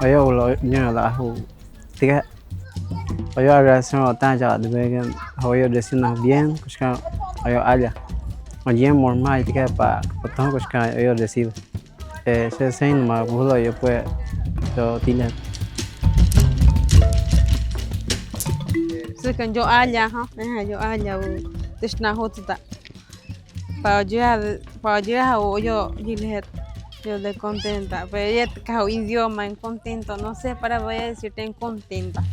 Oyo lo yo la hu. Tika oyo agradecemos bastante ya de ver que oyo decirnos bien, que oyo haya. Oye normal tika pa потом que oyo decir. Se sein ma bulo yo pues yo tiene. Sikan yo alla ha yo alla u tishna hotita para yo o yo gilet yo de contenta pero ella te cajo idioma en contento no sé para voy a decirte en contenta